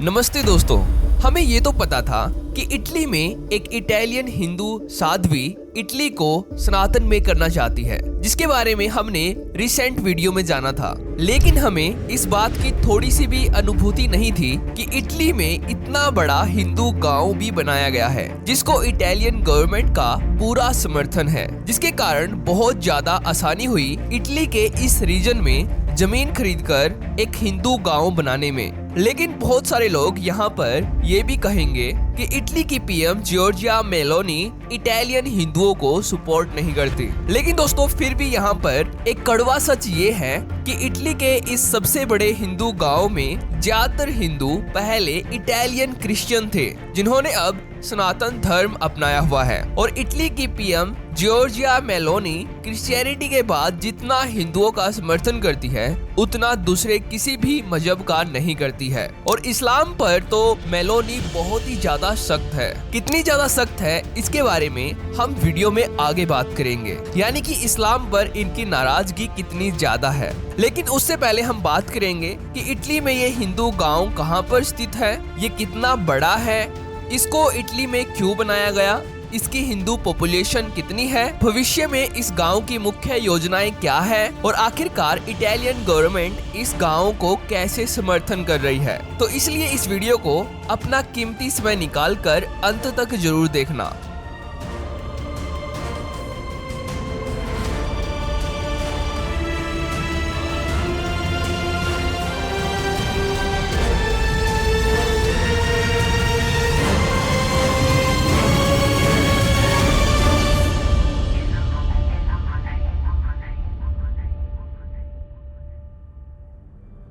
नमस्ते दोस्तों, हमें ये तो पता था कि इटली में एक इटालियन हिंदू साध्वी इटली को सनातन में करना चाहती है, जिसके बारे में हमने रिसेंट वीडियो में जाना था। लेकिन हमें इस बात की थोड़ी सी भी अनुभूति नहीं थी कि इटली में इतना बड़ा हिंदू गांव भी बनाया गया है, जिसको इटालियन गवर्नमेंट का पूरा समर्थन है, जिसके कारण बहुत ज्यादा आसानी हुई इटली के इस रीजन में जमीन खरीदकर एक हिंदू गांव बनाने में। लेकिन बहुत सारे लोग यहाँ पर ये भी कहेंगे कि इटली की पीएम जॉर्जिया मेलोनी इटालियन हिंदुओं को सपोर्ट नहीं करती। लेकिन दोस्तों, फिर भी यहाँ पर एक कड़वा सच ये है कि इटली के इस सबसे बड़े हिंदू गांव में ज्यादातर हिंदू पहले इटालियन क्रिश्चियन थे, जिन्होंने अब सनातन धर्म अपनाया हुआ है। और इटली की पीएम जॉर्जिया मेलोनी क्रिश्चियनिटी के बाद जितना हिंदुओं का समर्थन करती है, उतना दूसरे किसी भी मजहब का नहीं करती है। और इस्लाम पर तो मेलोनी बहुत ही ज्यादा सख्त है। कितनी ज्यादा सख्त है, इसके बारे में हम वीडियो में आगे बात करेंगे, यानी कि इस्लाम पर इनकी नाराजगी कितनी ज्यादा है। लेकिन उससे पहले हम बात करेंगे कि इटली में ये हिंदू गांव कहां पर स्थित है, ये कितना बड़ा है, इसको इटली में क्यों बनाया गया, इसकी हिंदू पॉपुलेशन कितनी है, भविष्य में इस गांव की मुख्य योजनाएं क्या है, और आखिरकार इटालियन गवर्नमेंट इस गांव को कैसे समर्थन कर रही है। तो इसलिए इस वीडियो को अपना कीमती समय निकालकर अंत तक जरूर देखना।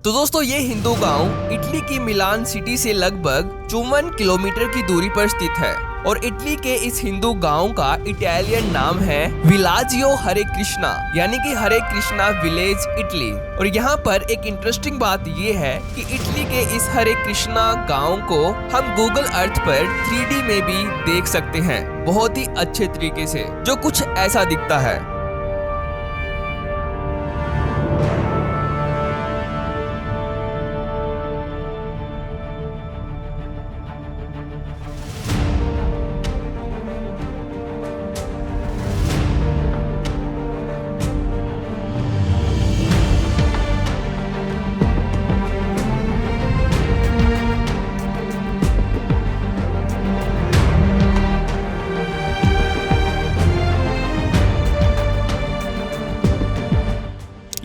तो दोस्तों, ये हिंदू गांव इटली की मिलान सिटी से लगभग 54 किलोमीटर की दूरी पर स्थित है। और इटली के इस हिंदू गांव का इटालियन नाम है विलाजियो हरे कृष्णा, यानी कि हरे कृष्णा विलेज इटली। और यहाँ पर एक इंटरेस्टिंग बात ये है कि इटली के इस हरे कृष्णा गांव को हम गूगल अर्थ पर 3D में भी देख सकते हैं, बहुत ही अच्छे तरीके से, जो कुछ ऐसा दिखता है।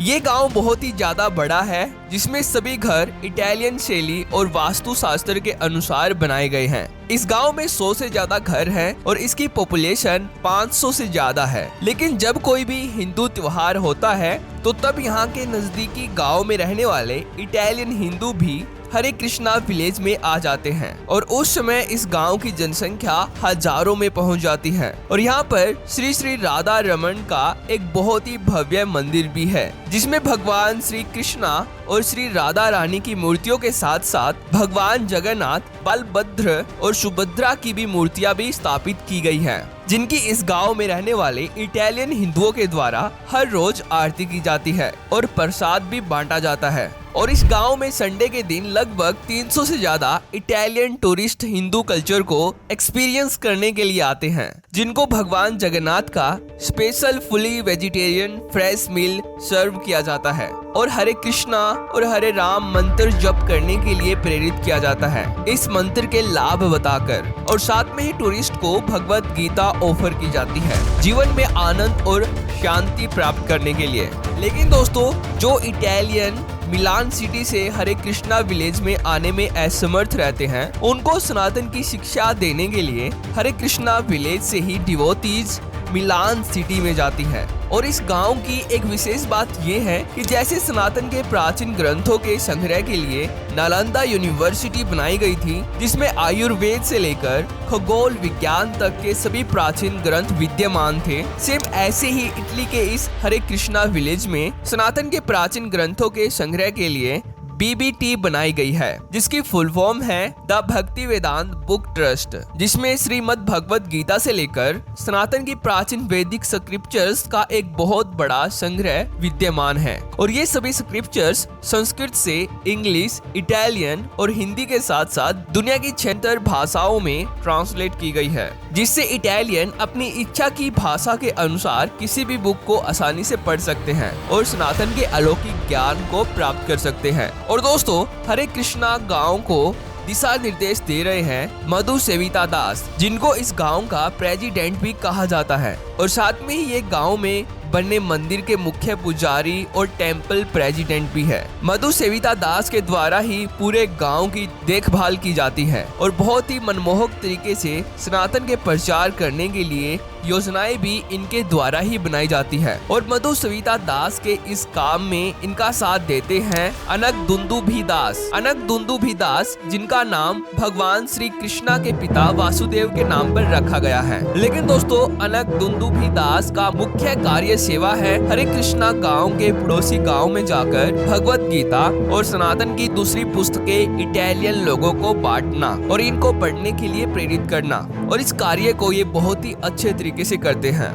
ये गांव बहुत ही ज्यादा बड़ा है, जिसमें सभी घर इटालियन शैली और वास्तुशास्त्र के अनुसार बनाए गए हैं। इस गांव में 100 से ज्यादा घर हैं और इसकी पॉपुलेशन 500 से ज्यादा है। लेकिन जब कोई भी हिंदू त्योहार होता है, तो तब यहाँ के नजदीकी गांव में रहने वाले इटालियन हिंदू भी हरे कृष्णा विलेज में आ जाते हैं। और उस समय इस गांव की जनसंख्या हजारों में पहुंच जाती है। और यहाँ पर श्री श्री राधा रमन का एक बहुत ही भव्य मंदिर भी है, जिसमें भगवान श्री कृष्णा और श्री राधा रानी की मूर्तियों के साथ साथ भगवान जगन्नाथ, बलभद्र और सुभद्रा की भी मूर्तियां भी स्थापित की गई हैं, जिनकी इस गांव में रहने वाले इटालियन हिंदुओं के द्वारा हर रोज आरती की जाती है और प्रसाद भी बांटा जाता है। और इस गांव में संडे के दिन लगभग 300 से ज्यादा इटालियन टूरिस्ट हिंदू कल्चर को एक्सपीरियंस करने के लिए आते हैं, जिनको भगवान जगन्नाथ का स्पेशल फुली वेजिटेरियन फ्रेश मील सर्व किया जाता है और हरे कृष्णा और हरे राम मंत्र जप करने के लिए प्रेरित किया जाता है, इस मंत्र के लाभ बताकर। और साथ में ही टूरिस्ट को भगवत गीता ऑफर की जाती है, जीवन में आनंद और शांति प्राप्त करने के लिए। लेकिन दोस्तों, जो इटालियन मिलान सिटी से हरे कृष्णा विलेज में आने में असमर्थ रहते हैं, उनको सनातन की शिक्षा देने के लिए हरे कृष्णा विलेज से ही डिवोटीज मिलान सिटी में जाती है। और इस गांव की एक विशेष बात ये है कि जैसे सनातन के प्राचीन ग्रंथों के संग्रह के लिए नालंदा यूनिवर्सिटी बनाई गई थी, जिसमें आयुर्वेद से लेकर खगोल विज्ञान तक के सभी प्राचीन ग्रंथ विद्यमान थे, सेम ऐसे ही इटली के इस हरे कृष्णा विलेज में सनातन के प्राचीन ग्रंथों के संग्रह के लिए BBT बनाई गई है, जिसकी फुल फॉर्म है द भक्ति वेदांत बुक ट्रस्ट, जिसमें श्रीमद् भगवत गीता से लेकर सनातन की प्राचीन वैदिक स्क्रिप्चर्स का एक बहुत बड़ा संग्रह विद्यमान है। और ये सभी स्क्रिप्चर्स संस्कृत से इंग्लिश, इटालियन और हिंदी के साथ साथ दुनिया की 76 भाषाओं में ट्रांसलेट की गई है, जिससे इटालियन अपनी इच्छा की भाषा के अनुसार किसी भी बुक को आसानी से पढ़ सकते हैं और सनातन के अलौकिक ज्ञान को प्राप्त कर सकते हैं। और दोस्तों, हरे कृष्णा गांव को दिशा निर्देश दे रहे हैं मधु सेविता दास, जिनको इस गांव का प्रेसिडेंट भी कहा जाता है। और साथ में ही ये गांव में बनने मंदिर के मुख्य पुजारी और टेम्पल प्रेसिडेंट भी है। मधु सेविता दास के द्वारा ही पूरे गांव की देखभाल की जाती है और बहुत ही मनमोहक तरीके से सनातन के प्रचार करने के लिए योजनाएं भी इनके द्वारा ही बनाई जाती है। और मधु सेविता दास के इस काम में इनका साथ देते हैं अनक दुंदुभी दास, जिनका नाम भगवान श्री कृष्णा के पिता वासुदेव के नाम पर रखा गया है। लेकिन दोस्तों, अनक दुंदुभी दास का मुख्य कार्य सेवा है हरे कृष्णा गांव के पड़ोसी गांव में जाकर भगवत गीता और सनातन की दूसरी पुस्तकें इटालियन लोगों को बांटना और इनको पढ़ने के लिए प्रेरित करना। और इस कार्य को ये बहुत ही अच्छे तरीके से करते हैं।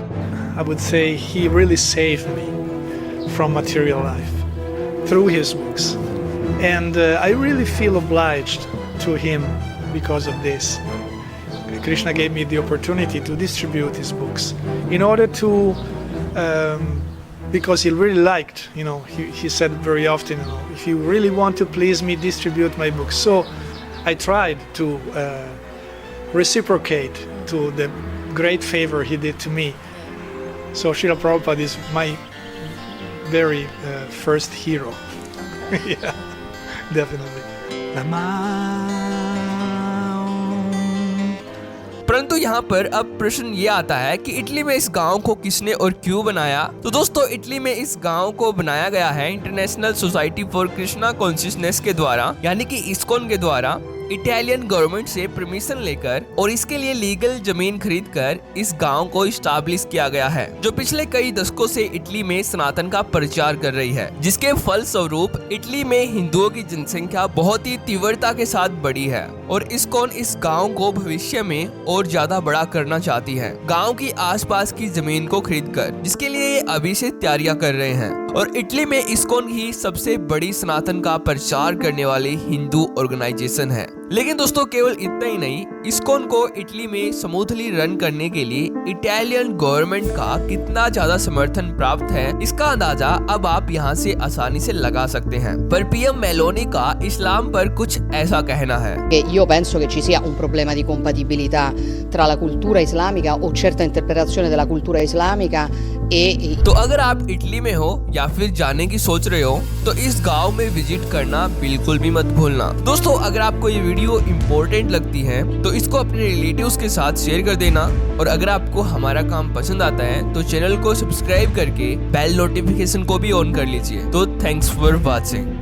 I would say he really saved me from material life through his books, and I really feel obliged to him because of this. Krishna gave me the opportunity to distribute his books in order to because he really liked, he said very often, if you really want to please me, distribute my books. So I tried to reciprocate to the great favor he did to me. So Srila Prabhupada is my very first hero. Yeah, definitely. परंतु यहाँ पर अब प्रश्न ये आता है कि Italy में इस गांव को किसने और क्यों बनाया। तो दोस्तों, इटली में इस गांव को बनाया गया है international society for Krishna consciousness के द्वारा, यानी कि इस्कॉन के द्वारा इटालियन गवर्नमेंट से परमिशन लेकर और इसके लिए लीगल जमीन खरीदकर इस गांव को इस्टेब्लिश किया गया है, जो पिछले कई दशकों से इटली में सनातन का प्रचार कर रही है, जिसके फल स्वरूप इटली में हिंदुओं की जनसंख्या बहुत ही तीव्रता के साथ बढ़ी है। और इस्कॉन इस गांव को भविष्य में और ज्यादा बड़ा करना चाहती है, गांव की आसपास की जमीन को खरीदकर, जिसके लिए ये अभी से तैयारियां कर रहे हैं। और इटली में इस्कॉन ही सबसे बड़ी सनातन का प्रचार करने वाली हिंदू ऑर्गेनाइजेशन है। लेकिन दोस्तों, केवल इतना ही नहीं, इस्कॉन को इटली में स्मूथली रन करने के लिए इटालियन गवर्नमेंट का कितना ज्यादा समर्थन प्राप्त है, इसका अंदाजा अब आप यहाँ से आसानी से लगा सकते हैं। पर पीएम मेलोनी का इस्लाम पर कुछ ऐसा कहना है। Io penso che ci sia un problema di compatibilità tra la cultura islamica o certa interpretazione della cultura islamica e तो अगर आप इटली में हो या फिर जाने की सोच रहे हो तो इस गांव में विजिट करना बिल्कुल भी मत भूलना। दोस्तों, अगर आपको ये वीडियो इम्पोर्टेंट लगती है तो इसको अपने रिलेटिव्स के साथ शेयर कर देना। और अगर आपको हमारा काम पसंद आता है तो चैनल को सब्सक्राइब करके बेल नोटिफिकेशन को भी ऑन कर लीजिए। तो थैंक्स फॉर वॉचिंग।